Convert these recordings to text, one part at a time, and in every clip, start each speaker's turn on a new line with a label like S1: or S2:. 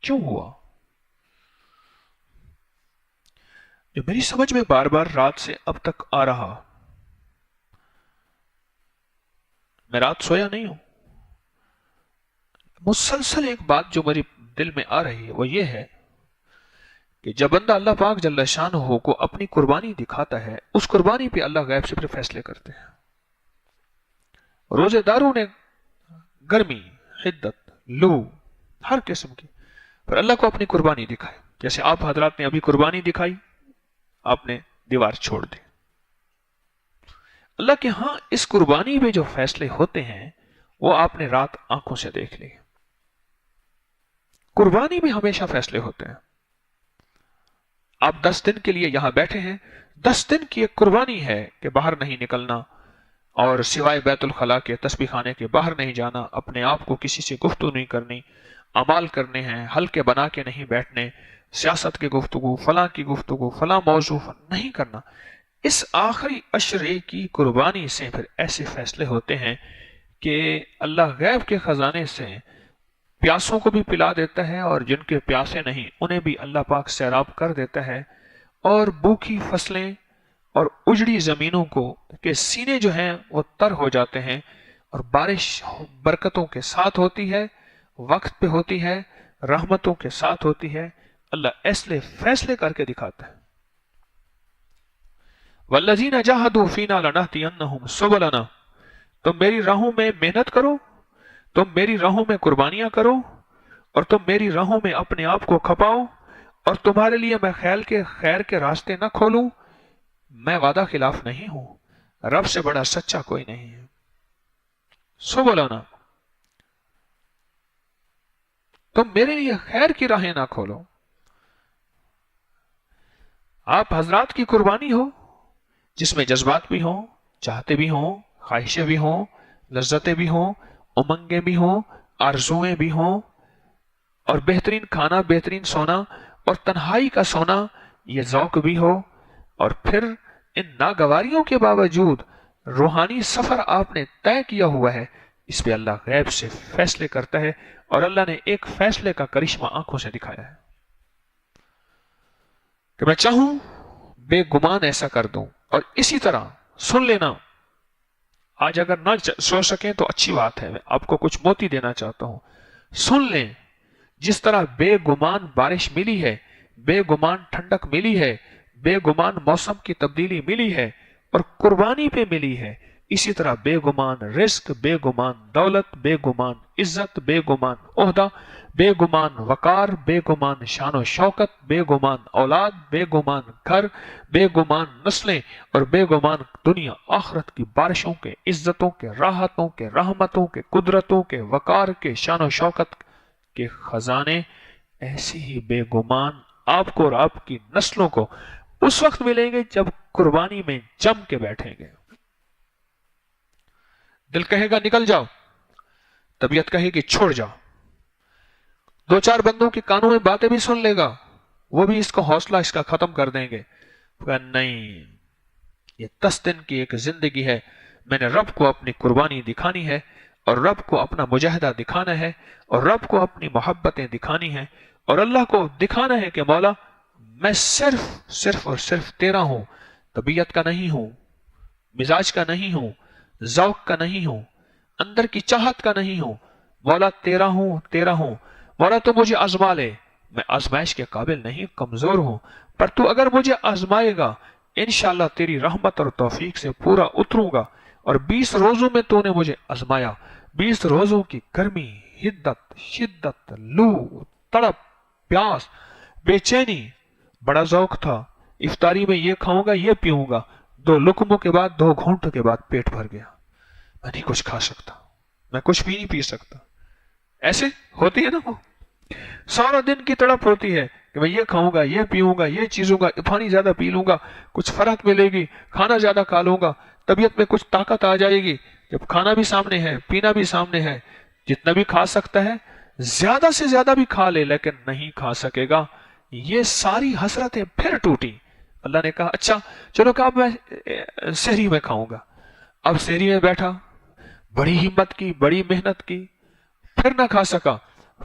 S1: क्यों हुआ? जो मेरी समझ में बार बार रात से अब तक आ रहा, मैं रात सोया नहीं हूं, मुसलसल एक बात जो मेरे दिल में आ रही है वो ये है कि जब बंदा अल्लाह पाक जल्ल शानहू को अपनी कुर्बानी दिखाता है, उस कुर्बानी पे अल्लाह गैब से फिर फैसले करते हैं। रोजेदारों ने गर्मी, हिद्दत, लू, हर किस्म की, पर अल्लाह को अपनी कुर्बानी दिखाई। जैसे आप हजरात ने अभी कुर्बानी दिखाई, आपने दीवार छोड़ दी। अल्लाह के यहां इस कुर्बानी में जो फैसले होते हैं वो आपने रात आंखों से देख लिए। कुर्बानी में हमेशा फैसले होते हैं। आप 10 दिन के लिए यहां बैठे हैं, 10 दिन की एक कुर्बानी है कि बाहर नहीं निकलना और सिवाय बैतुल खला के तस्बीह खाने के बाहर नहीं जाना, अपने आप को किसी से गुफ्तगू नहीं करनी, अमाल करने हैं, हल्के बना के नहीं बैठने, सियासत की गुफ्तगू, फलां की गुफ्तगू, फलां मौजू नहीं करना। इस आखिरी अशरे की कुर्बानी से फिर ऐसे फैसले होते हैं कि अल्लाह गैब के खजाने से प्यासों को भी पिला देता है और जिनके प्यासे नहीं उन्हें भी अल्लाह पाक सैराब कर देता है, और भूखी फसलें और उजड़ी जमीनों को के सीने जो हैं वो तर हो जाते हैं, और बारिश बरकतों के साथ होती है, वक्त पे होती है, रहमतों के साथ होती है। अल्लाह ऐसे फैसले करके दिखाता है। वल्लज़ीना जाहदू फीना लनहदियन्नहुम सुबलना, तुम मेरी राहों में मेहनत करो, तुम मेरी राहों में कुर्बानियां करो, और तुम मेरी राहों में अपने आप को खपाओ, और तुम्हारे लिए मैं खैर के रास्ते न खोलूं। मैं वादा खिलाफ नहीं हूं, रब से बड़ा सच्चा कोई नहीं है। सुबलाना, तुम मेरे लिए खैर की राहें ना खोलो। आप हजरात की कुर्बानी हो जिसमें जज्बात भी हों, चाहते भी हों, ख्वाहिशें भी हों, लज्जतें भी हों, उमंगें भी हों, आरजुएं भी हों, और बेहतरीन खाना, बेहतरीन सोना और तन्हाई का सोना, ये ज़ौक भी हो, और फिर इन नागवारियों के बावजूद रूहानी सफर आपने तय किया हुआ है। इस पे अल्लाह गैब से फैसले करता है, और अल्लाह ने एक फैसले का करिश्मा आंखों से दिखाया है कि मैं चाहूं बेगुमान ऐसा कर दूं। और इसी तरह सुन लेना, आज अगर ना सो सके तो अच्छी बात है, मैं आपको कुछ मोती देना चाहता हूं। सुन लें, जिस तरह बेगुमान बारिश मिली है, बेगुमान ठंडक मिली है, बेगुमान मौसम की तब्दीली मिली है और कुर्बानी पे मिली है, इसी तरह बेगुमान रिस्क, बेगुमान दौलत, बेगुमान इज्जत, बेगुमान ओहदा, बेगुमान वकार, बेगुमान शान और शौकत, बेगुमान औलाद, बेगुमान घर, बेगुमान नस्लें और बेगुमान दुनिया आखिरत की बारिशों के, इज्जतों के, राहतों के, रहमतों के, कुदरतों के, वकार के, शान और शौकत के खजाने ऐसी ही बेगुमान आपको और आपकी नस्लों को उस वक्त मिलेंगे जब कुर्बानी में जम के बैठेंगे। दिल कहेगा निकल जाओ, तबीयत कहेगी छोड़ जाओ। 2-4 बंदों के कानों में बातें भी सुन लेगा, वो भी इसको हौसला इसका खत्म कर देंगे। नहीं, ये 10 दिन की एक जिंदगी है, मैंने रब को अपनी कुर्बानी दिखानी है, और रब को अपना मुजाहिदा दिखाना है, और रब को अपनी मोहब्बतें दिखानी है, और अल्लाह को दिखाना है कि मौला मैं सिर्फ और सिर्फ तेरा हूं, तबीयत का नहीं हूं, मिजाज का नहीं हूं, ज़ौक का नहीं हूं, अंदर की चाहत का नहीं हूं। मौला तेरा हूं। मौला तू मुझे आजमा ले, मैं आजमाइश के काबिल नहीं, कमजोर हूं, पर तू अगर मुझे आजमाएगा इंशाअल्लाह तेरी रहमत और तौफीक से पूरा उतरूंगा। और 20 रोजों में तूने मुझे आजमाया, 20 रोजों की गर्मी, हिद्दत, शिद्दत, लू, तड़प, प्यास, बेचैनी, बड़ा ज़ौक था, इफ्तारी में ये खाऊंगा ये पीऊंगा, 2 लुकमों के बाद 2 घूंट के बाद पेट भर गया, मैं नहीं कुछ खा सकता, मैं कुछ भी नहीं पी सकता। ऐसे होती है ना, वो सारा दिन की तड़प होती है कि मैं ये खाऊंगा ये पीऊंगा ये चीजूंगा, पानी ज्यादा पी लूंगा, कुछ फर्क मिलेगी, खाना ज्यादा खा लूंगा, तबीयत में कुछ ताकत आ जाएगी। जब खाना भी सामने है, पीना भी सामने है, जितना भी खा सकता है ज्यादा से ज्यादा भी खा ले, लेकिन नहीं खा सकेगा। ये सारी हसरतें फिर टूटी। अल्लाह ने कहा अच्छा चलो क्या मैं सहरी में खाऊंगा। अब सहरी में बैठा, बड़ी हिम्मत की, बड़ी मेहनत की, फिर ना खा सका,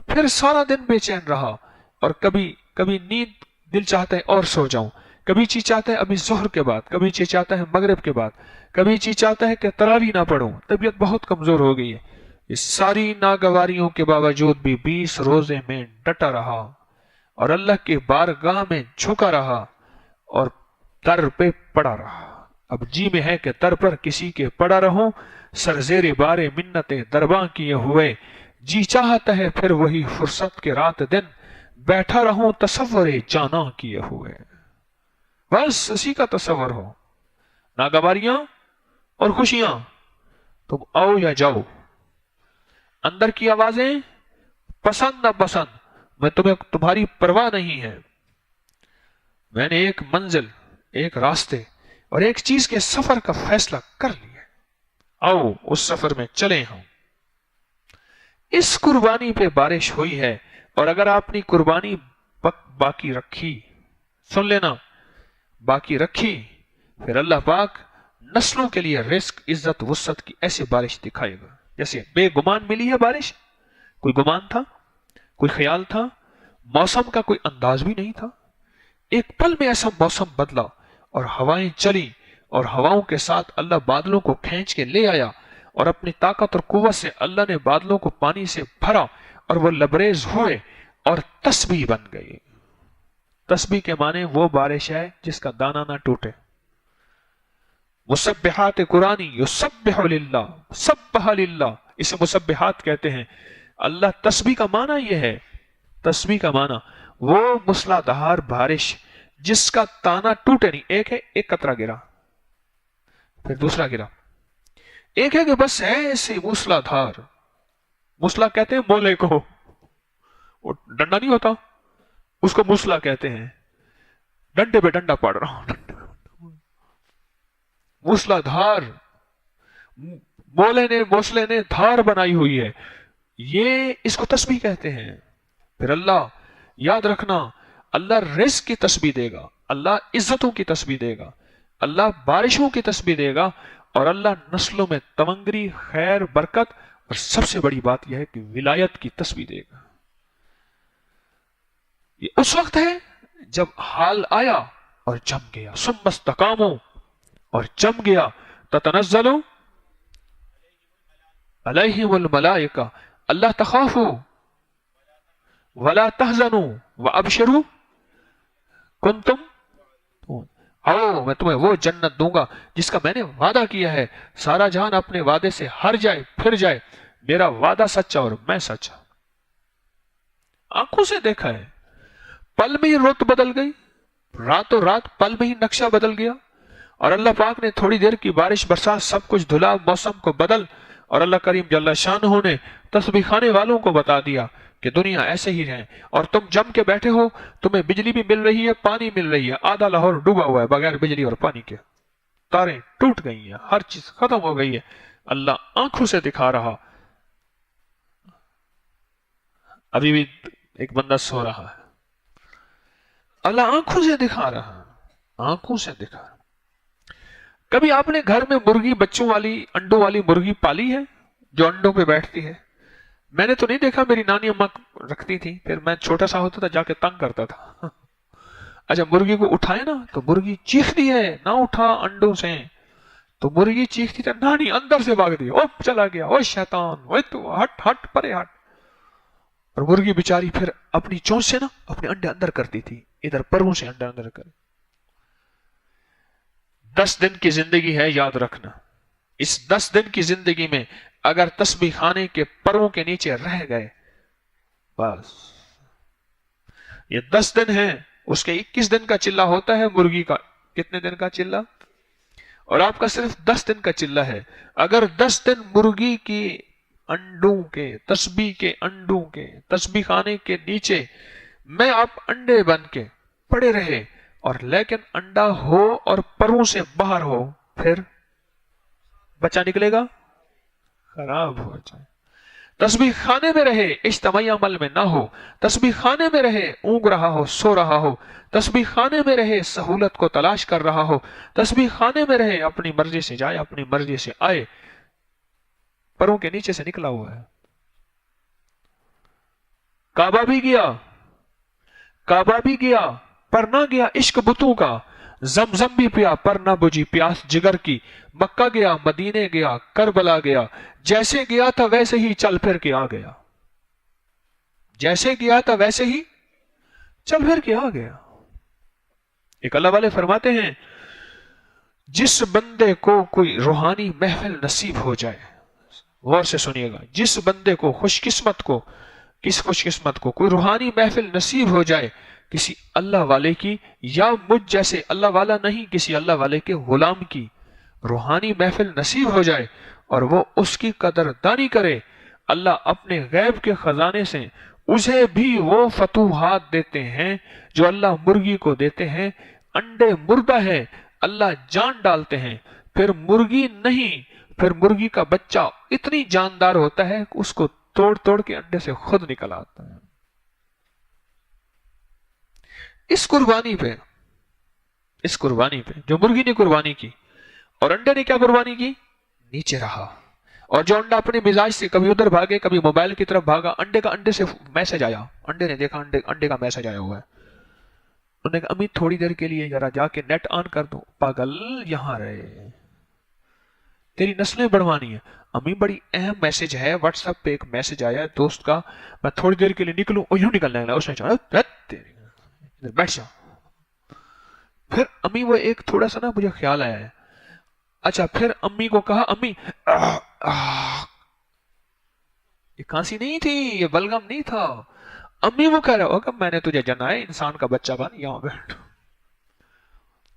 S1: फिर सारा दिन बेचैन रहा, اور کبھی کبھی نیند دل چاہتا ہے اور سو جاؤں، کبھی چی چاہتا ہے ابھی ظہر کے بعد، کبھی چی چاہتا ہے مغرب کے بعد، کبھی چی چاہتا ہے کہ تراویح نہ پڑھوں، طبیعت بہت کمزور ہو گئی ہے۔ اس ساری ناگواریوں کے باوجود بھی 20 روزے میں ڈٹا رہا اور اللہ کی بارگاہ میں جھکا رہا اور در پہ پڑا رہا۔ اب جی میں ہے کہ در پر کسی کے پڑا رہوں، سر زیر بارے منتیں درباں کیے ہوئے، جی چاہتا ہے پھر وہی فرصت کے رات دن، بیٹھا رہوں تصور جانا کیے ہوئے۔ بس اسی کا تصور ہو، ناگواریاں اور خوشیاں، تم آؤ یا جاؤ، اندر کی آوازیں پسند نہ پسند، میں تمہیں تمہاری پرواہ نہیں ہے۔ میں نے ایک منزل، ایک راستے اور ایک چیز کے سفر کا فیصلہ کر لیا، آؤ اس سفر میں چلیں ہم۔ اس قربانی پہ بارش ہوئی ہے، اور اگر آپ نے قربانی باقی رکھی، سن لینا، باقی رکھی، پھر اللہ پاک نسلوں کے لیے رزق، عزت، وسعت کی ایسی بارش دکھائے گا جیسے بے گمان ملی ہے بارش۔ کوئی گمان تھا، کوئی خیال تھا، موسم کا کوئی انداز بھی نہیں تھا۔ ایک پل میں ایسا موسم بدلا اور ہوائیں چلی، اور ہواؤں کے ساتھ اللہ بادلوں کو کھینچ کے لے آیا، اور اپنی طاقت اور قوت سے اللہ نے بادلوں کو پانی سے بھرا اور وہ لبریز ہوئے اور تسبیح بن گئی۔ تسبیح کے معنی وہ بارش ہے جس کا دانہ نہ ٹوٹے۔ مسبحات قرآنی یسبح للہ، سبح للہ، اسے مسبحات کہتے ہیں۔ اللہ تسبیح کا معنی یہ ہے، تسبیح کا معنی وہ موسلا دھار بارش جس کا تانا ٹوٹے نہیں۔ ایک ہے ایک قطرہ گرا، پھر دوسرا گرا، ایک ہے کہ بس ایسے موسلا دھار، موسلا کہتے ہیں مولے کو، وہ ڈنڈا نہیں ہوتا اس کو موسلا کہتے ہیں، ڈنڈے پہ ڈنڈا پڑ رہا ہوں، موسلا دھار، موسلے نے دھار بنائی ہوئی ہے، یہ اس کو تسبیح کہتے ہیں۔ پھر اللہ، یاد رکھنا، اللہ رزق کی تسبیح دے گا، اللہ عزتوں کی تسبیح دے گا، اللہ بارشوں کی تسبیح دے گا، اور اللہ نسلوں میں تمنگری، خیر، برکت، اور سب سے بڑی بات یہ ہے کہ ولایت کی تسبیح دے گا۔ یہ اس وقت ہے جب حال آیا اور جم گیا، ثم استقاموا، اور جم گیا، تتنزل علیہم الملائکہ اللہ تخافوا ولا تحزنوا وابشروا کنتم، آؤ میں تمہیں وہ جنت دوں گا جس کا میں نے وعدہ کیا ہے، سارا جہان اپنے وعدے سے ہر جائے پھر جائے، میرا وعدہ سچا اور میں سچا۔ آنکھوں سے دیکھا ہے، پل میں ہی رت بدل گئی، راتوں رات پل میں ہی نقشہ بدل گیا، اور اللہ پاک نے تھوڑی دیر کی بارش برسات سب کچھ دھلا، موسم کو بدل، اور اللہ کریم جل شانہ نے تسبیح خانے والوں کو بتا دیا کہ دنیا ایسے ہی رہے، اور تم جم کے بیٹھے ہو، تمہیں بجلی بھی مل رہی ہے، پانی مل رہی ہے، آدھا لاہور ڈوبا ہوا ہے بغیر بجلی اور پانی کے، تاریں ٹوٹ گئی ہیں، ہر چیز ختم ہو گئی ہے۔ اللہ آنکھوں سے دکھا رہا، ابھی بھی ایک بندہ سو رہا ہے، اللہ آنکھوں سے دکھا رہا، آنکھوں سے دکھا رہا۔ کبھی آپ نے گھر میں مرغی، بچوں والی، انڈوں والی مرغی پالی ہے جو انڈوں پہ بیٹھتی ہے؟ میں نے تو نہیں دیکھا، میری نانی اماں رکھتی تھی، پھر میں چھوٹا سا ہوتا تھا جا کے تنگ کرتا تھا۔ اچھا مرغی کو اٹھائے نا تو مرغی چیختی ہے، نہ اٹھا انڈوں سے، تو مرغی چیختی تھی، نانی اندر سے بھاگ دی، او چلا گیا، او شیطان، او تو ہٹ ہٹ پرے ہٹ، اور مرغی بیچاری پھر اپنی چونچ سے نا اپنے انڈے اندر کرتی تھی، ادھر پروں سے انڈے اندر کر۔ 10 دن کی زندگی ہے، یاد رکھنا، اس 10 دن کی زندگی میں اگر تسبیح خانے کے پروں کے نیچے رہ گئے، بس یہ 10 دن ہیں، اس کے 21 دن کا چلہ ہوتا ہے مرغی کا، کتنے دن کا چلہ؟ اور آپ کا صرف 10 دن کا چلہ ہے۔ اگر 10 دن مرغی کی انڈوں کے، تسبیح کے انڈوں کے، تسبیح خانے کے نیچے میں آپ انڈے بن کے پڑے رہے، اور لیکن انڈا ہو اور پروں سے باہر ہو، پھر بچہ نکلے گا، خراب ہو جائے۔ تسبیح خانے میں رہے، اجتماعی عمل میں نہ ہو، تسبیح خانے میں رہے، اونگ رہا ہو، سو رہا ہو، تسبیح خانے میں رہے، سہولت کو تلاش کر رہا ہو، تسبیح خانے میں رہے، اپنی مرضی سے جائے، اپنی مرضی سے آئے، پروں کے نیچے سے نکلا ہوا ہے۔ کعبہ بھی گیا، काबा भी गया पर ना गया इश्क बुतों का, जमजम भी पिया पर ना बुझी प्यास जिगर की, मक्का गया मदीने गया करबला गया, जैसे गया था वैसे ही चल फिर के आ गया। जैसे गया था वैसे ही चल फिर के आ गया। एक अल्लाह वाले फरमाते हैं, जिस बंदे को कोई रूहानी महफिल नसीब हो जाए, गौर से सुनिएगा, जिस बंदे को खुशकिस्मत को, किस खुशकिस्मत को कोई रूहानी महफिल नसीब हो जाए किसी अल्लाह वाले की, या मुझ जैसे अल्लाह वाला नहीं किसी अल्लाह वाले के गुलाम की रूहानी महफिल नसीब हो जाए और वो उसकी कदरदानी करे, अल्लाह अपने गैब के खजाने से उसे भी वो फतूहात देते हैं जो अल्लाह मुर्गी को देते हैं। अंडे मुर्दा है, अल्लाह जान डालते हैं, फिर मुर्गी नहीं, फिर मुर्गी का बच्चा इतनी जानदार होता है कि उसको तोड़ तोड़ के अंडे से खुद निकल आता है। इस कुर्बानी पे जो मुर्गी ने कुर्बानी की और अंडे ने क्या कुर्बानी की, नीचे रहा। और जो अंडा अपने मिजाज से कभी उधर भागे कभी मोबाइल की तरफ भागा, अंडे से मैसेज आया, अंडे ने देखा अंडे का मैसेज आया हुआ है, उन्होंने कहा अम्मी थोड़ी देर के लिए जरा जाके नेट ऑन कर दो। पागल, यहां रहे, तेरी नस्लें बढ़वानी है। अम्मी बड़ी अहम मैसेज है, व्हाट्सएप पे एक मैसेज आया है दोस्त का, मैं थोड़ी देर के लिए निकलूं, और यूं निकलने लगा। उसने कहा बैठ जा। फिर अम्मी वो एक थोड़ा सा ना मुझे ख्याल आया है, अच्छा फिर अम्मी को कहा अम्मी ये खांसी नहीं थी, ये बलगम नहीं था। अम्मी वो कह रहा होगा मैंने तुझे जना है, इंसान का बच्चा बन यहां बैठ,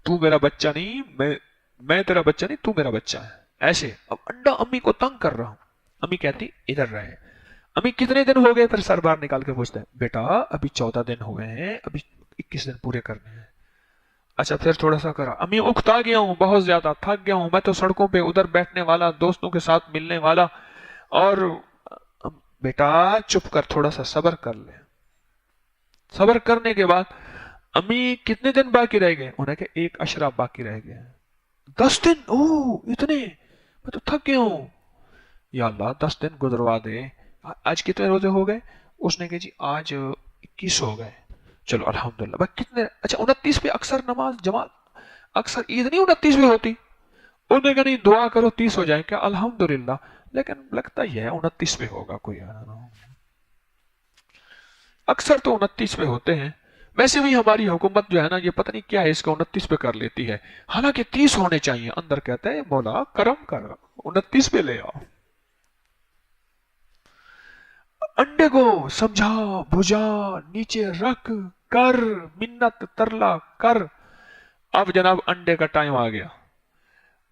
S1: तू मेरा बच्चा नहीं, मैं तेरा बच्चा नहीं, तू मेरा बच्चा है। ऐसे अब अंडा अम्मी को तंग कर रहा हूं। अम्मी कहती इधर रहे। अम्मी कितने दिन हो गए, फिर सर बाहर निकाल के पूछते हैं, बेटा अभी 14 दिन हो गए हैं, अभी 21 दिन पूरे करने हैं। अच्छा फिर थोड़ा सा करा, अम्मी उकता गया हूं, बहुत ज्यादा थक गया हूं, मैं तो सड़कों पे उधर बैठने वाला, दोस्तों के साथ मिलने वाला, और बेटा चुप कर, थोड़ा सा सब्र कर ले। सब्र करने के बाद अम्मी कितने दिन बाकी रह गए, उन्हें कहा 1 अशरा बाकी रह गए। 10 दिन, ओह इतने, मैं तो थक गया हूं, या अल्लाह 10 दिन गुजरवा दे। आज कितने रोजे हो गए, उसने कहा जी आज 21 हो गए। चलो अल्हम्दुलिल्लाह। भाई कितने, अच्छा 29 पे अक्सर नमाज जमात, अक्सर ईद नहीं 29 पे होती, उन्होंने कहा नहीं दुआ करो 30 हो जाए। क्या अल्हम्दुलिल्लाह, लेकिन लगता ही है 29 पे होगा कोई, अक्सर तो 29 पे होते हैं। वैसे भी हमारी हुकूमत जो है ना, ये पता नहीं क्या है, इसको 29 पे कर लेती है, हालांकि 30 होने चाहिए। अंदर कहता है मौला करम कर, 29 पे ले आओ। अंडे को समझा भुजा, नीचे रख कर, मिन्नत तरला कर। अब जनाब अंडे का टाइम आ गया,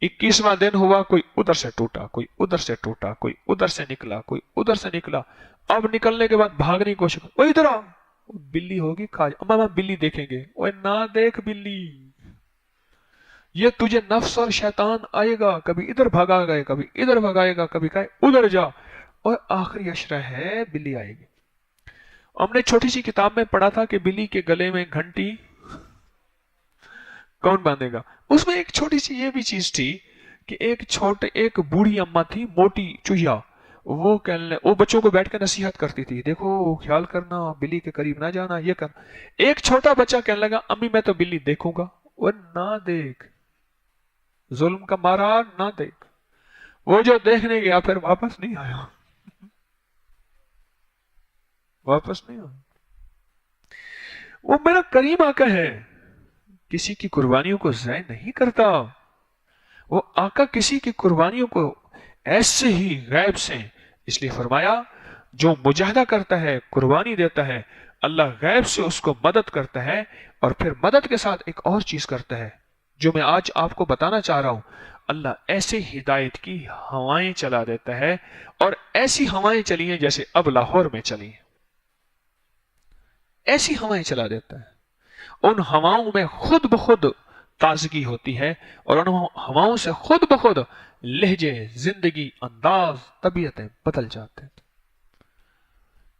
S1: 21वां दिन हुआ, कोई उधर से टूटा, कोई उधर से टूटा, कोई उधर से निकला, कोई उधर से निकला। अब निकलने के बाद भागने की कोशिश, ओ इधर आ, बिल्ली होगी खा, अम्मा बिल्ली देखेंगे, ओए ना देख बिल्ली, ये तुझे नफ्स और शैतान आएगा, कभी इधर भगाएगा, कभी इधर भगाएगा, कभी कहे उधर जा, और आखिरी अशरा है बिल्ली आएगी। हमने छोटी सी किताब में पढ़ा था कि बिल्ली के गले में घंटी कौन बांधेगा। उसमें एक छोटी सी ये भी चीज थी कि एक बूढ़ी अम्मा थी, मोटी चूहिया, वो बच्चों को बैठ कर नसीहत करती थी, देखो ख्याल करना, बिल्ली के करीब ना जाना, ये कर। एक छोटा बच्चा कहने लगा अम्मी मैं तो बिल्ली देखूंगा। वो ना देख, जुल्म का मारा ना देख। वो जो देखने गया फिर वापस नहीं आया, वापस नहीं आया। वो मेरा करीम आका है, किसी की कुर्बानियों को ज़ाय नहीं करता। वो आका किसी की कुर्बानियों को ऐसे ही गैब से, इसलिए फरमाया जो मुजाहिदा करता है, कुर्बानी देता है, अल्लाह गैब से उसको मदद करता है। और फिर मदद के साथ एक और चीज करता है जो मैं आज आपको बताना चाह रहा हूं। अल्लाह ऐसे हिदायत की हवाएं चला देता है, और ऐसी हवाएं चली हैं जैसे अब लाहौर में चली हैं, ऐसी हवाएं चला देता है। उन हवाओं में खुद ब खुद ताजगी होती है, और उन हवाओं से खुद ब खुद लहजे, जिंदगी, अंदाज, तबीयतें बदल जाते हैं।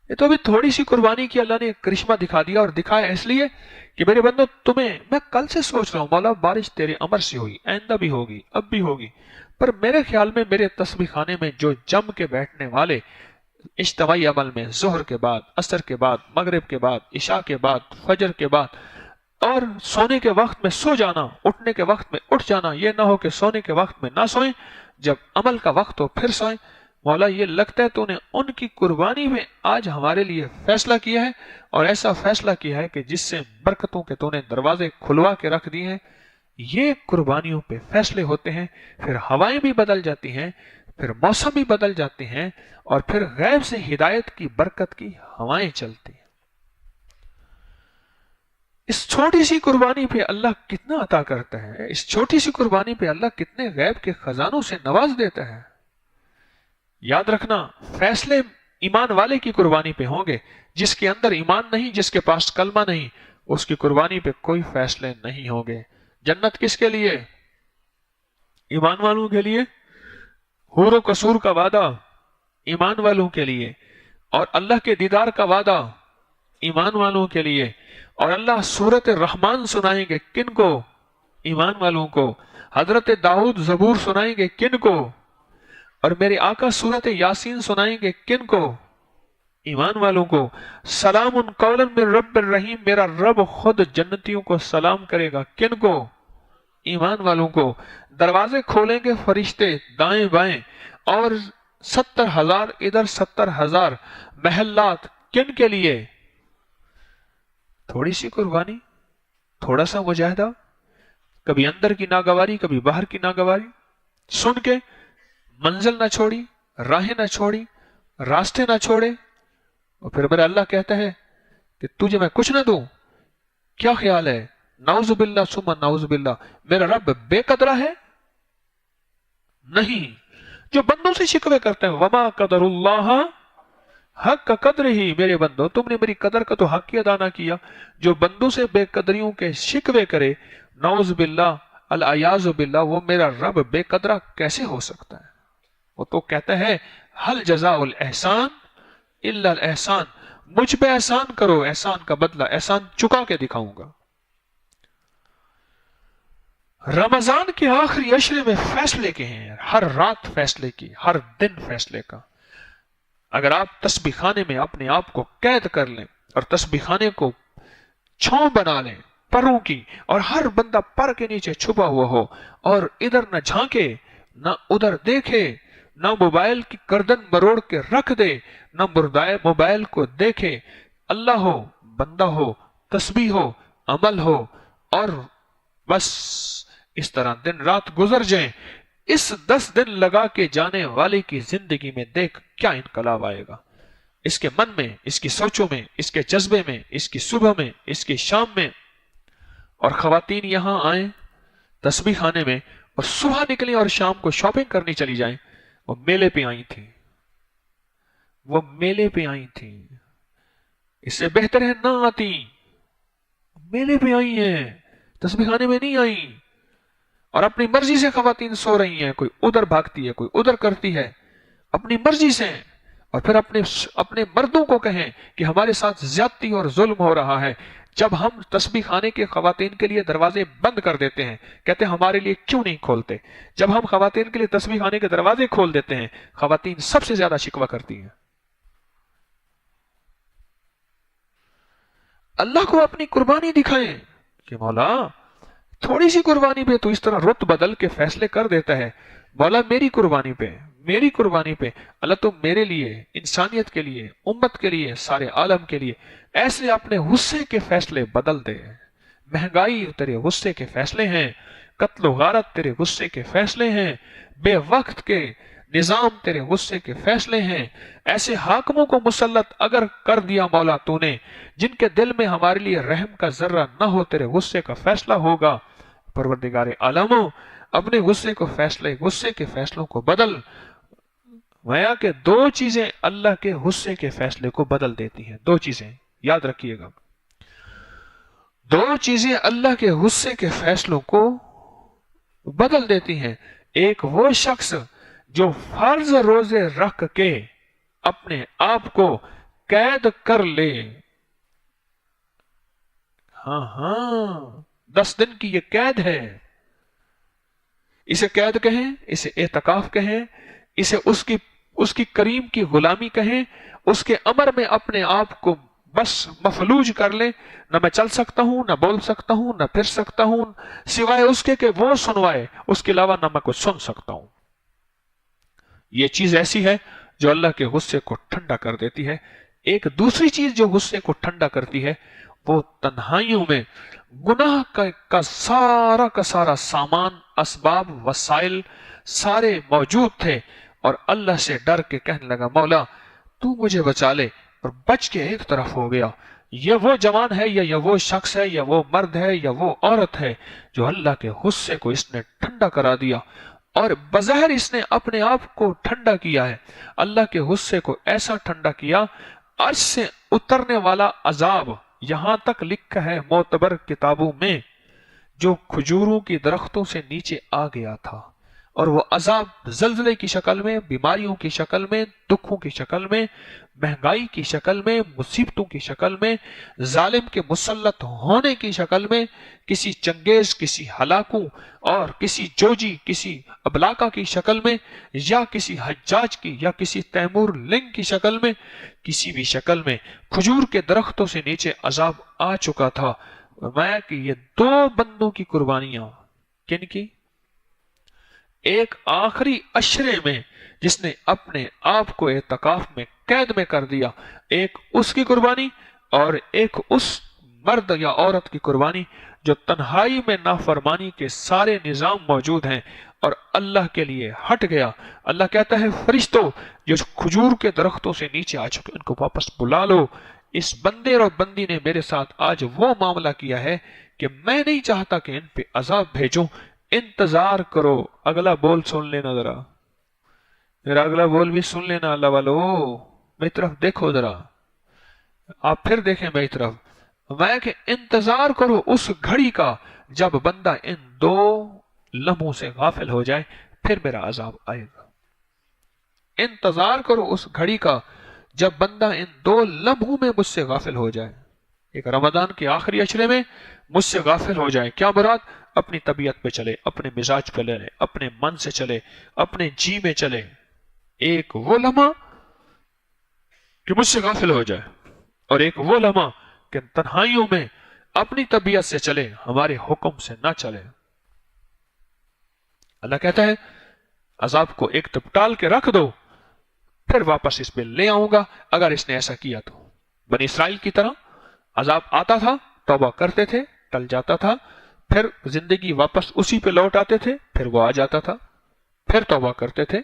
S1: ये तो अभी थोड़ी सी कुर्बानी की अल्लाह ने करिश्मा दिखा दिया, और दिखाया इसलिए कि मेरे बंदो तुम्हें, मैं कल से सोच रहा हूं मौला बारिश तेरे अमर से हुई, आइंदा भी होगी, अब भी होगी, पर मेरे ख्याल में मेरे तस्बीह खाने में जो जम के बैठने वाले इज्तिमाई अमल में ज़ोहर के बाद, असर के बाद, मगरिब के बाद, इशा के बाद, फजर के बाद, और सोने के वक्त में सो जाना, उठने के वक्त में उठ जाना। ये ना हो कि सोने के वक्त में ना सोएं, जब अमल का वक्त हो फिर सोएं। मौला ये लगता है तूने उनकी कुर्बानी में आज हमारे लिए फैसला किया है, और ऐसा फैसला किया है कि जिससे बरकतों के तूने दरवाजे खुलवा के रख दिए हैं। ये कुर्बानियों पे फैसले होते हैं, फिर हवाएं भी बदल जाती हैं, फिर मौसम भी बदल जाते हैं, और फिर गैब से हिदायत की बरकत की हवाएं चलती हैं। इस छोटी सी कुर्बानी पे अल्लाह कितना अता करता है, इस छोटी सी कुर्बानी पे अल्लाह कितने गैब के खजानों से नवाज देता है। याद रखना, फैसले ईमान वाले की कुर्बानी पे होंगे। जिसके अंदर ईमान नहीं, जिसके पास कलमा नहीं, उसकी कुर्बानी पे कोई फैसले नहीं होंगे। जन्नत किसके लिए? ईमान वालों के लिए। हूर कसूर का वादा ईमान वालों के लिए, और अल्लाह के दीदार का वादा ईमान वालों के लिए। और अल्लाह सूरत रहमान सुनाएंगे किनको? ईमान वालों को। हजरत दाऊद जबूर सुनाएंगे किनको? और मेरे आका सूरत यासीन सुनाएंगे किनको? ईमान वालों को। सलामुन कौलन मिन रब्बिर रहीम, मेरा रब खुद जन्नतियों को सलाम करेगा किनको? ईमान वालों को। दरवाजे खोलेंगे फरिश्ते दाएं बाएं, और 70,000 इधर 70,000 महल्लात किन के लिए? थोड़ी सी कुर्बानी, थोड़ा सा मुजाहिदा, कभी अंदर की नागवारी, कभी बाहर की नागवारी, सुन के मंजिल ना छोड़ी, राहें ना छोड़ी, रास्ते ना छोड़े। और फिर मेरा अल्लाह कहता है कि तुझे मैं कुछ ना दूं? क्या ख्याल है? नाउजुबिल्ला सुम्मा नाउजुबिल्ला, मेरा रब बेकदरा है? नहीं। जो बंदों से शिकवे करते हैं, वमा कदरुल्लाह हक का कदर ही, मेरे बंदो तुमने मेरी कदर का तो हक ही अदा ना किया। जो बंदों से बेकदरियों के शिकवे करे, नाउजुबिल्ला अल अयाज़ु बिल्ला, वो मेरा रब बेकदरा कैसे हो सकता है? वो तो कहता है हल जज़ाउल एहसान इल्ला एहसान, मुझ पे एहसान करो, एहसान का बदला एहसान चुका के दिखाऊंगा। रमजान के आखिरी अशरे में फैसले के हैं, हर रात फैसले की, हर दिन फैसले का। अगर आप तस्बीह खाने में अपने आप को कैद कर लें और तस्बीह खाने को छांव बना लें परों की, और हर बंदा पर के नीचे छुपा हुआ हो, और इधर न झांके न उधर देखे, न मोबाइल की गर्दन मरोड़ के रख दे, न मोबाइल को देखे, अल्लाह हो, बंदा हो, तस्बीह हो, अमल हो, और बस इस तरह दिन रात गुजर जाए। इस 10 दिन लगा के जाने वाले की जिंदगी में देख क्या इनकलाब आएगा। इसके मन में, इसकी सोचों में, इसके जज्बे में, इसकी सुबह में, इसकी शाम में। और खवातीन यहां आए तस्बीह खाने में, और सुबह निकली और शाम को शॉपिंग करनी चली जाएं। वो मेले पे आई थी, वो मेले पे आई थी। इससे बेहतर है ना आती, मेले पे आई है, तस्बीह खाने में नहीं आई। और अपनी मर्जी से खवातीन सो रही हैं, कोई उधर भागती है, कोई उधर करती है, अपनी मर्जी से। और फिर अपने मर्दों को कहें कि हमारे साथ ज्यादती और जुल्म हो रहा है। जब हम तस्बीह खाने के खवातीन के लिए दरवाजे बंद कर देते हैं, कहते हैं हमारे लिए क्यों नहीं खोलते। जब हम खवातीन के लिए तस्बीह खाने के दरवाजे खोल देते हैं, खवातीन सबसे ज्यादा शिकवा करती हैं। अल्लाह को अपनी कुर्बानी दिखाएं कि मौला थोड़ी सी कुर्बानी पे तो इस तरह रुत बदल के फैसले कर देता है। मौला मेरी कुर्बानी पे, मेरी कुर्बानी पे अल्लाह तो मेरे लिए, इंसानियत के लिए, उम्मत के लिए, सारे आलम के लिए ऐसे अपने गुस्से के फैसले बदल दे। महंगाई तेरे गुस्से के फैसले हैं, कत्ल गारत तेरे गुस्से के फैसले हैं, बेवक्त के निजाम तेरे गुस्से के फैसले हैं। ऐसे हाकिमों को मुसल्लत अगर कर दिया मौला तूने, जिनके दिल में हमारे लिए रहम का जर्रा न हो, तेरे गुस्से का फैसला होगा। परवरदिगारे आलमों, अपने गुस्से के फैसलों को बदल। माया के 2 चीजें अल्लाह के गुस्से के फैसले को बदल देती हैं। 2 चीजें याद रखिएगा, 2 चीजें अल्लाह के गुस्से के फैसलों को बदल देती हैं। एक वो शख्स जो फर्ज रोजे रख के अपने आप को कैद कर ले, हाँ 10 दिन की ये कैद है। इसे कैद कहें, इसे एतकाफ कहें, इसे उसकी उसकी करीम की गुलामी कहें, उसके अमर में अपने आप को बस मफलूज कर ले। न मैं चल सकता हूं, न बोल सकता हूं, न फिर सकता हूं, सिवाय उसके कि वो सुनवाए, उसके अलावा न मैं कुछ सुन सकता हूं। ये चीज ऐसी है जो अल्लाह के गुस्से को ठंडा कर देती है। एक दूसरी चीज जो गुस्से को ठंडा करती है, वो तन्हाइयों में गुनाह का सारा सामान, असबाब, वसाइल सारे मौजूद थे, और अल्लाह से डर के कहने लगा, मौला तू मुझे बचा ले, और बच के एक तरफ हो गया। ये वो जवान है, या वो शख्स है, या वो मर्द है, या वो औरत है जो अल्लाह के गुस्से को इसने ठंडा करा दिया, और बज़ाहिर इसने अपने आप को ठंडा किया है। अल्लाह के गुस्से को ऐसा ठंडा किया, अर्श से उतरने वाला अजाब यहां तक लिखा है मोतबर किताबों में, जो खजूरों की दरख्तों से नीचे आ गया था। और वो अजाब जल्जले की शक्ल में, बीमारियों की शक्ल में, दुखों की शक्ल में, महंगाई की शक्ल में, मुसीबतों की शक्ल में, जालिम के मुसल्लत होने की शक्ल में, किसी चंगेज, किसी हलाकू और किसी जोजी, किसी अबलाका की शक्ल में, या किसी हज्जाज की, या किसी तैमूर लिंग की शक्ल में, किसी भी शक्ल में खजूर के दरख्तों से नीचे अजाब आ चुका था। मैं कि ये दो बंदों की कुर्बानियां, किन की? एक आखिरी अशरे में जिसने अपने आप को एतकाफ में कैद में कर दिया, एक उसकी कुर्बानी, और एक उस मर्द या औरत की कुर्बानी जो तन्हाई में नाफरमानी के सारे निजाम मौजूद हैं और अल्लाह के लिए हट गया। अल्लाह कहता है, फरिश्तों जो खजूर के दरख्तों से नीचे आ चुके इनको वापस बुला लो। इस बंदे और बंदी ने मेरे साथ आज वो मामला किया है कि मैं नहीं चाहता कि इन पे अजाब भेजूं, इंतजार करो। अगला बोल सुन लेना जरा, मेरा अगला बोल भी सुन लेना। अल्लाह वालो मेरी तरफ देखो जरा, आप फिर देखें मेरी तरफ। मैं कि इंतजार करो उस घड़ी का जब बंदा इन दो लम्हों से गाफिल हो जाए, फिर मेरा अजाब आएगा। इंतजार करो उस घड़ी का जब बंदा इन दो लम्हों में मुझसे गाफिल हो जाए। एक रमजान के आखिरी अशरे में मुझसे गाफिल हो जाए, क्या मुराद? अपनी तबीयत पे चले, अपने मिजाज पे चले, अपने मन से चले, अपने जी में चले। एक वो लम्हा कि मुझसे गाफिल हो जाए, और एक वो लम्हा कि तन्हाइयों में अपनी तबीयत से चले, हमारे हुक्म से ना चले। अल्लाह कहता है, अजाब को एक तब टाल के रख दो, फिर वापस इस पे ले आऊंगा अगर इसने ऐसा किया तो। बनी इसराइल की तरह अजाब आता था, तौबा करते थे, टल जाता था, फिर जिंदगी वापस उसी पे लौट आते थे, फिर वो आ जाता था, फिर तौबा करते थे।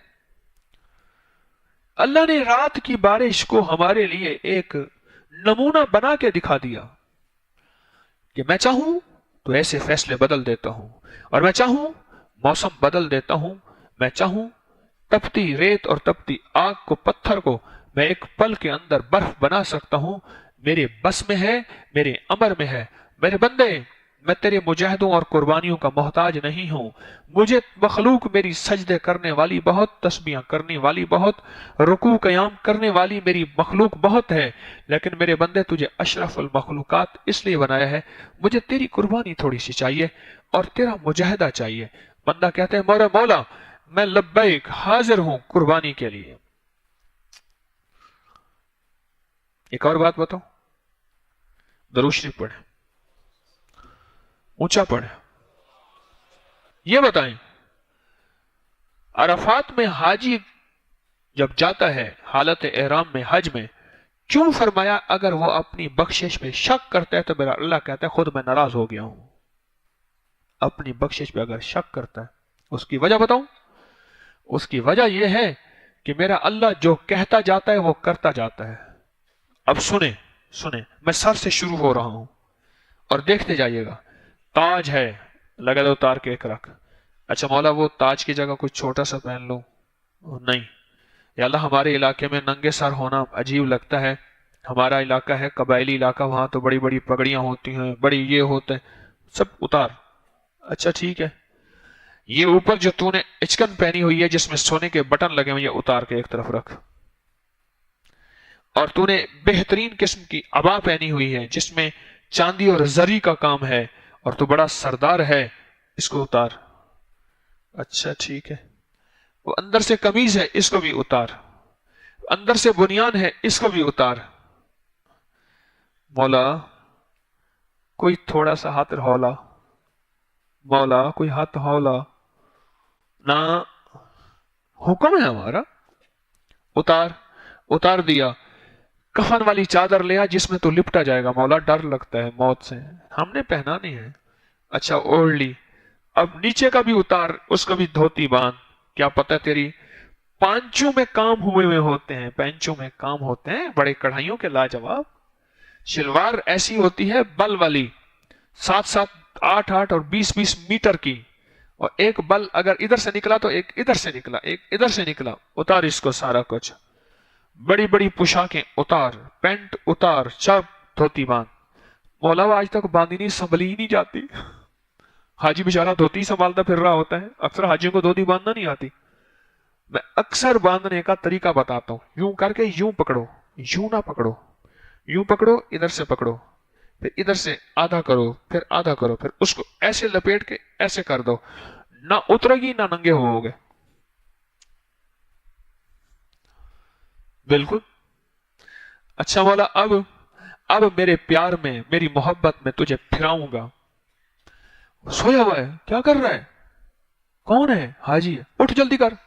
S1: अल्लाह ने रात की बारिश को हमारे लिए एक नमूना बना के दिखा दिया कि मैं चाहूं तो ऐसे फैसले बदल देता हूं, और मैं चाहूं मौसम बदल देता हूं, मैं चाहूं तपती रेत और तपती आग को, पत्थर को मैं एक पल के अंदर बर्फ बना सकता हूं। मेरे बस में है, मेरे अमर में है। मेरे बंदे, मैं तेरे मुजाहिदों और कुर्बानियों का मोहताज नहीं हूं। मुझे मखलूक मेरी सजदे करने वाली बहुत, तस्बीहां करने वाली बहुत, रुकू कयाम करने वाली मेरी मखलूक बहुत है, लेकिन मेरे बंदे तुझे अशरफुल मखलूकात इसलिए बनाया है, मुझे तेरी कुर्बानी थोड़ी सी चाहिए और तेरा मुजाहिदा चाहिए। बंदा कहते हैं, मोरा मौला मैं लब्बैक हाजिर हूं कुर्बानी के लिए। एक और बात बताओ, दरूद शरीफ पढ़े, ऊंचा पढ़े। ये बताएं, अरफात में हाजी जब जाता है हालत एहराम में, हज में, क्यों फरमाया अगर वो अपनी बख्शिश पे शक करता है तो मेरा अल्लाह कहता है खुद मैं नाराज हो गया हूं। अपनी बख्शिश पे अगर शक करता है, उसकी वजह बताऊं? उसकी वजह यह है कि मेरा अल्लाह जो कहता जाता है वो करता जाता है। अब सुने सुने, मैं सर से शुरू हो रहा हूं और देखते जाइएगा। ताज है, लगा दो उतार के एक रख। अच्छा मौला वो ताज की जगह कुछ छोटा सा पहन लो, नहीं। या अल्लाह हमारे इलाके में नंगे सर होना अजीब लगता है, हमारा इलाका है कबायली इलाका, वहां तो बड़ी बड़ी पगड़ियां होती हैं, बड़ी ये होते हैं, सब उतार। अच्छा ठीक है, ये ऊपर जो तूने इचकन पहनी हुई है जिसमें सोने के बटन लगे हुए, ये उतार के एक तरफ रख। और तूने बेहतरीन किस्म की अबा पहनी हुई है जिसमें चांदी और जरी का काम है, और तू बड़ा सरदार है, इसको उतार। अच्छा ठीक है, वो अंदर से कमीज है, इसको भी उतार। अंदर से बुनियान है, इसको भी उतार। मौला कोई थोड़ा सा हाथ हौला, मौला कोई हाथ हौला ना, हुक्म है हमारा। उतार, उतार दिया। कफन वाली चादर ले आ जिसमें तो लिपटा जाएगा, मौला डर लगता है मौत से, हमने पहना नहीं है। अच्छा ओढ़ ली। अब नीचे का भी उतार, उसको भी धोती बांध। क्या पता तेरी पांचों में काम हुए हुए होते हैं, पैंचों में काम होते हैं बड़े कढ़ाइयों के लाजवाब। शलवार ऐसी होती है बल वाली, 7-7, 8-8 और 20-20 मीटर की, और एक बल अगर इधर से निकला तो एक इधर से निकला, एक इधर से निकला। उतार इसको सारा कुछ। बड़ी बड़ी पोशाकें उतार, पैंट उतार, सब धोती बांध। मौला आज तक बांधनी संभली ही नहीं जाती। हाजी बेचारा धोती संभालता फिर रहा होता है, अक्सर हाजियों को धोती बांधना नहीं आती। मैं अक्सर बांधने का तरीका बताता हूं, यूं करके यूं पकड़ो, यूं ना पकड़ो, यूं पकड़ो, इधर से पकड़ो, फिर इधर से आधा करो, फिर आधा करो, फिर उसको ऐसे लपेट के ऐसे कर दो, ना उतरेगी ना नंगे होगे। बिल्कुल। अच्छा मौला अब मेरे प्यार में, मेरी मोहब्बत में तुझे फिराऊंगा। सोया हुआ है, क्या कर रहा है? कौन है? हाजी है। उठ जल्दी कर,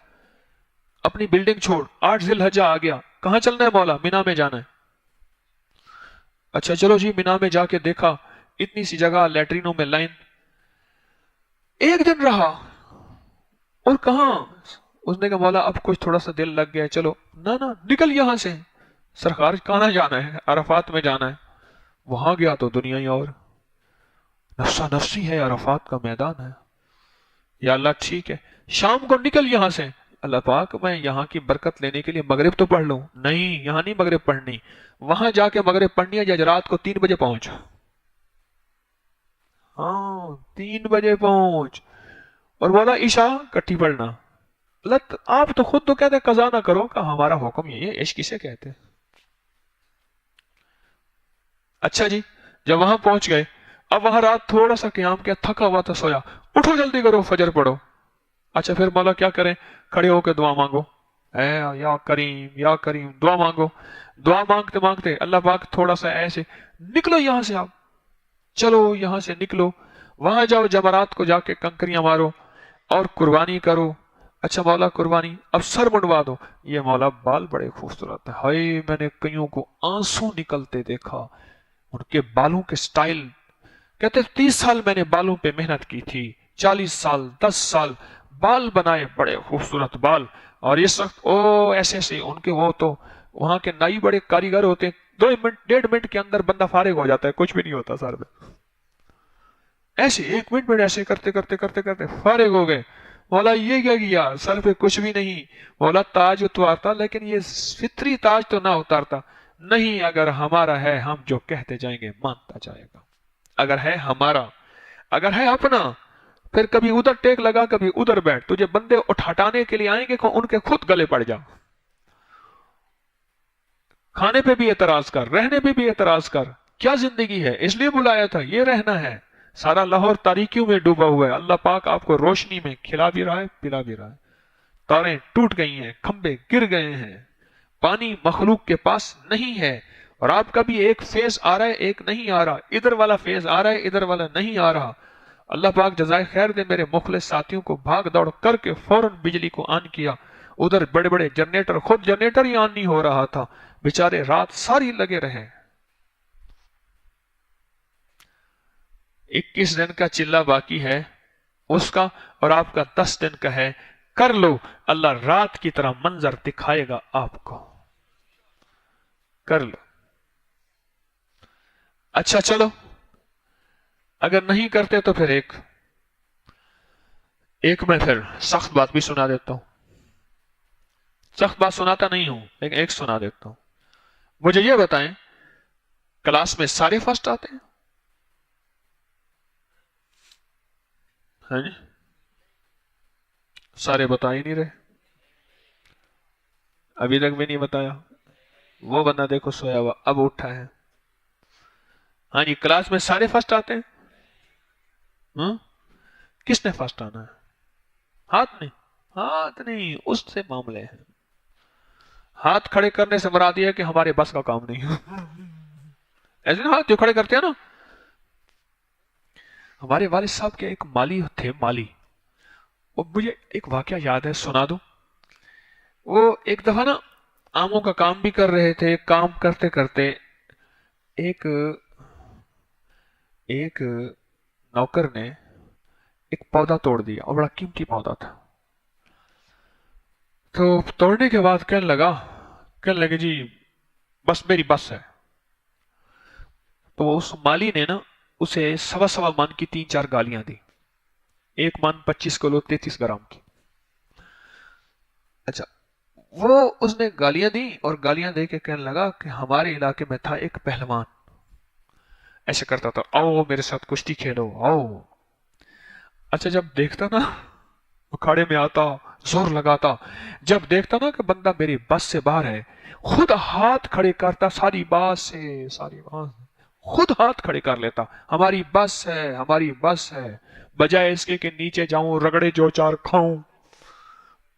S1: अपनी बिल्डिंग छोड़, 8 जिलहज्जा आ गया। कहां चलना है मौला? मीना में जाना है। अच्छा चलो जी, मीना में जाके देखा, इतनी सी जगह, लैट्रिनों में लाइन। एक दिन रहा और कहा, उसने कहा मौला अब कुछ थोड़ा सा दिल लग गया, चलो। ना ना, निकल यहां से, सरकार कहां जाना है? अरफात में जाना है। वहां गया तो दुनिया ही और, नफ्सा नफ्सी है, अरफात का मैदान है। या अल्लाह ठीक है, शाम को निकल यहां से। अल्लाह पाक मैं यहां की बरकत लेने के लिए मगरिब तो पढ़ लूं। नहीं, यहां नहीं मगरिब पढ़नी, वहां जाके मगरिब पढ़नी है, जब रात को 3 बजे पहुंच। हाँ 3 बजे पहुंच, और बोला ईशा इकट्ठी पढ़ना। लत आप तो खुद तो कहते कजा ना करो, का हमारा हुक्म यही है, इश्क किसे कहते हैं। अच्छा जी, जब वहां पहुंच गए, अब वहां रात थोड़ा सा क्याम किया, थका हुआ था, सोया। उठो जल्दी करो, फजर पढ़ो। अच्छा फिर मौला क्या करें? खड़े होकर दुआ मांगो, ऐ या करीम दुआ मांगो। दुआ मांगते मांगते अल्लाह पाक थोड़ा सा ऐसे, निकलो यहां से, आप चलो यहां से निकलो, वहां जाओ, जमरात को जाके कंकरियां मारो और कुर्बानी करो। अच्छा मौला कुर्बानी, अब सर मुंडवा दो। ये मौला बाल बड़े खूबसूरत है, हाय मैंने कईयों को आंसू निकलते देखा, उनके बालों के स्टाइल। कहते 30 साल मैंने बालों पे मेहनत की थी, 40 साल, 10 साल बाल बनाए, बड़े खूबसूरत बाल। और इस वक्त ओ ऐसे ऐसे उनके, वो तो वहां के नाई बड़े कारीगर होते हैं, 2 मिनट 1.5 मिनट के अंदर बंदा फारिग हो जाता है, कुछ भी नहीं होता सर में। ऐसे 1 मिनट में ऐसे करते करते करते करते फारिग हो गए। मौला ये क्या किया? सर पे कुछ भी नहीं। मौला ताज उतारता, लेकिन ये फित्री ताज तो ना उतारता। नहीं, अगर हमारा है, हम जो कहते जाएंगे मानता जाएगा। अगर है हमारा, अगर है अपना, फिर कभी उधर टेक लगा, कभी उधर बैठ, तुझे बंदे उठाने के लिए आएंगे, उनके खुद गले पड़ जा। खाने पे भी एतराज कर, रहने पे भी एतराज कर। क्या जिंदगी है? इसलिए बुलाया था, ये रहना है। सारा लाहौर तारीकियों में डूबा हुआ है, अल्लाह पाक आपको रोशनी में खिला भी रहा है, पिला भी रहा है। तारें टूट गई हैं, खंबे गिर गए हैं, पानी मखलूक के पास नहीं है, और आपका भी एक फेज आ रहा है, एक नहीं आ रहा, इधर वाला फेज आ रहा है, इधर वाला नहीं आ रहा। अल्लाह पाक जज़ाए खैर दे मेरे मुखलिस साथियों को, भाग दौड़ करके फौरन बिजली को ऑन किया। उधर बड़े बड़े जनरेटर, खुद जनरेटर ही ऑन नहीं हो रहा था, बेचारे रात सारी लगे रहे। 21 दिन का चिल्ला बाकी है उसका, और आपका 10 दिन का है। कर लो, अल्लाह रात की तरह मंजर दिखाएगा आपको, कर लो। अच्छा चलो, अगर नहीं करते तो फिर एक मैं फिर सख्त बात भी सुना देता हूं। सख्त बात सुनाता नहीं हूं, लेकिन एक सुना देता हूं। मुझे यह बताएं, क्लास में सारे फर्स्ट आते हैं? हाँ जी, सारे बता ही नहीं रहे, अभी तक भी नहीं बताया। वो बंदा देखो सोया हुआ, अब उठा है। हाँ जी, क्लास में सारे फर्स्ट आते हैं? किसने फर्स्ट आना है? हाथ नहीं, हाथ नहीं, उससे मामले हैं। ہاتھ کھڑے کرنے سے مراد یہ ہے کہ ہمارے بس کا کام نہیں ہے. ایسے نا ہاتھ جو کھڑے کرتے ہیں نا. ہمارے والد صاحب کے ایک مالی تھے، مالی. وہ مجھے ایک واقعہ یاد ہے، سنا دوں. وہ ایک دفعہ نا آموں کا کام بھی کر رہے تھے. کام کرتے کرتے ایک ایک نوکر نے ایک پودا توڑ دیا، اور بڑا قیمتی پودا تھا. تو توڑنے کے بعد کہنے لگے جی بس میری بس ہے. تو اس مالی نے نا اسے سوا من کی 3-4 گالیاں دی. 1 من 25 کلو 33 گرام کی. اچھا، وہ اس نے گالیاں دی، اور گالیاں دے کے کہنے لگا کہ ہمارے علاقے میں تھا ایک پہلوان، ایسے کرتا تھا، آؤ میرے ساتھ کشتی کھیلو آؤ. اچھا، جب دیکھتا نا اکھاڑے میں آتا، زور لگاتا، جب دیکھتا نا کہ بندہ میری بس سے باہر ہے، خود ہاتھ کھڑے کرتا، ساری بات سے خود ہاتھ کھڑے کر لیتا، ہماری بس ہے ہماری بس ہے، بجائے اس کے کہ نیچے جاؤں رگڑے جو 4 کھاؤں.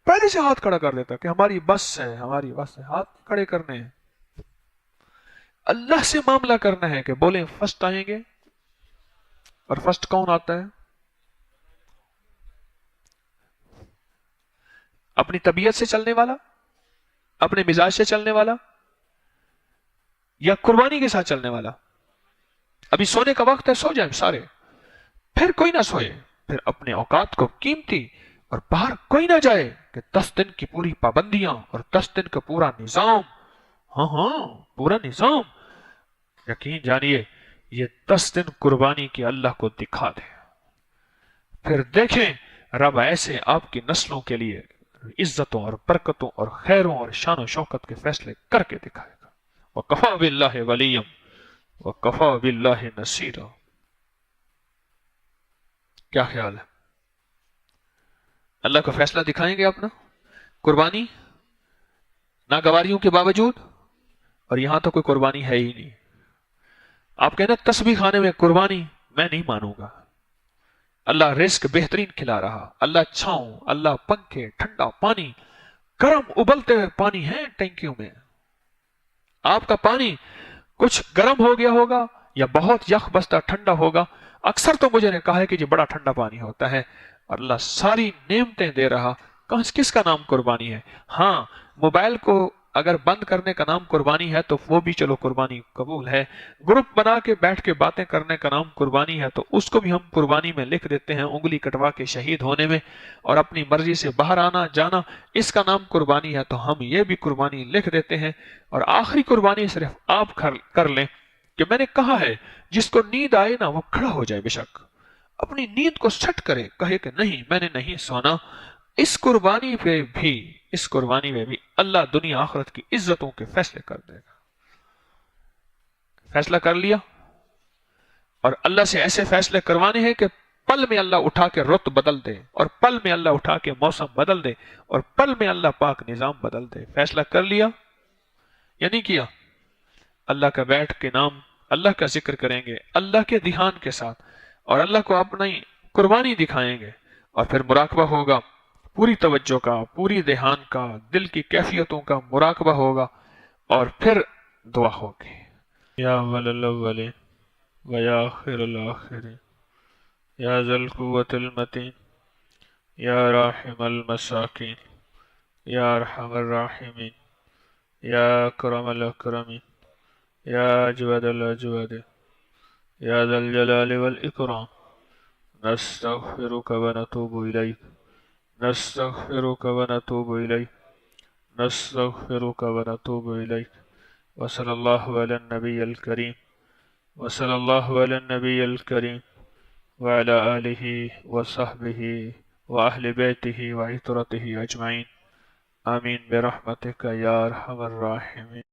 S1: پہلے سے ہاتھ کھڑا کر لیتا کہ ہماری بس ہے ہماری بس ہے. ہاتھ کھڑے کرنے ہیں، اللہ سے معاملہ کرنا ہے کہ بولیں فرسٹ آئیں گے. اور فرسٹ کون آتا ہے؟ اپنی طبیعت سے چلنے والا، اپنے مزاج سے چلنے والا، یا قربانی کے ساتھ چلنے والا. ابھی سونے کا وقت ہے، سو جائیں سارے، پھر کوئی نہ سوئے، پھر اپنے اوقات کو قیمتی، اور باہر کوئی نہ جائے کہ 10 دن کی پوری پابندیاں اور 10 دن کا پورا نظام. ہاں پورا نظام. یقین جانیے یہ 10 دن قربانی کی اللہ کو دکھا دے، پھر دیکھیں رب ایسے آپ کی نسلوں کے لیے عزتوں اور برکتوں اور خیروں اور شان و شوکت کے فیصلے کر کے دکھائے گا. وَكَفَى بِاللَّهِ وَلِيًّا وَكَفَى بِاللَّهِ نَصِيرًا. کیا خیال ہے؟ اللہ کا فیصلہ دکھائیں گے اپنا، قربانی ناگواریوں کے باوجود. اور یہاں تو کوئی قربانی ہے ہی نہیں. آپ کہنا تسبیح خانے میں قربانی، میں نہیں مانوں گا. اللہ رزق بہترین کھلا رہا، اللہ چھاؤں، اللہ پنکھے، ٹھنڈا پانی، گرم ابلتے ہوئے پانی ہے ٹینکیوں میں. آپ کا پانی کچھ گرم ہو گیا ہوگا یا بہت یخ بستہ ٹھنڈا ہوگا. اکثر تو مجھے نے کہا ہے کہ جی بڑا ٹھنڈا پانی ہوتا ہے. اور اللہ ساری نعمتیں دے رہا، کس کا نام قربانی ہے؟ ہاں، موبائل کو اگر بند کرنے کا نام قربانی ہے تو وہ بھی چلو قربانی قبول ہے. گروپ بنا کے بیٹھ کے باتیں کرنے کا نام قربانی ہے تو اس کو بھی ہم قربانی میں لکھ دیتے ہیں، انگلی کٹوا کے شہید ہونے میں. اور اپنی مرضی سے باہر آنا جانا، اس کا نام قربانی ہے تو ہم یہ بھی قربانی لکھ دیتے ہیں. اور آخری قربانی صرف آپ کر لیں کہ میں نے کہا ہے جس کو نیند آئے نا وہ کھڑا ہو جائے، بے شک اپنی نیند کو سٹ کرے، کہے کہ نہیں میں نے نہیں سونا. اس قربانی میں بھی اللہ دنیا آخرت کی عزتوں کے فیصلے کر دے گا. فیصلہ کر لیا، اور اللہ سے ایسے فیصلے کروانے ہیں کہ پل میں اللہ اٹھا کے رت بدل دے، اور پل میں اللہ اٹھا کے موسم بدل دے، اور پل میں اللہ پاک نظام بدل دے. فیصلہ کر لیا یا نہیں کیا؟ اللہ کا بیٹھ کے نام، اللہ کا ذکر کریں گے اللہ کے دھیان کے ساتھ، اور اللہ کو اپنی قربانی دکھائیں گے. اور پھر مراقبہ ہوگا، پوری توجہ کا، پوری دھیان کا، دل کی کیفیتوں کا مراقبہ ہوگا، اور پھر دعا ہوگی. یا اول الاولین و یا آخر الاخرین یا ذا القوة المتین یا راحم المساکین یا ارحم الراحمین یا اکرم الاکرمین یا اجود الاجود یا ذا الجلال والاکرام. نستغفرک ونتوب الیک نستغفرک ونتوب الیک نستغفرک ونتوب الیک. وصلی اللہ علی النبی الکریم وصلی اللہ علی النبی الکریم وعلی آلہ وصحبہ واہل بیتہ وعطرتہ اجمعین. آمین برحمتک یا ارحم الراحمین.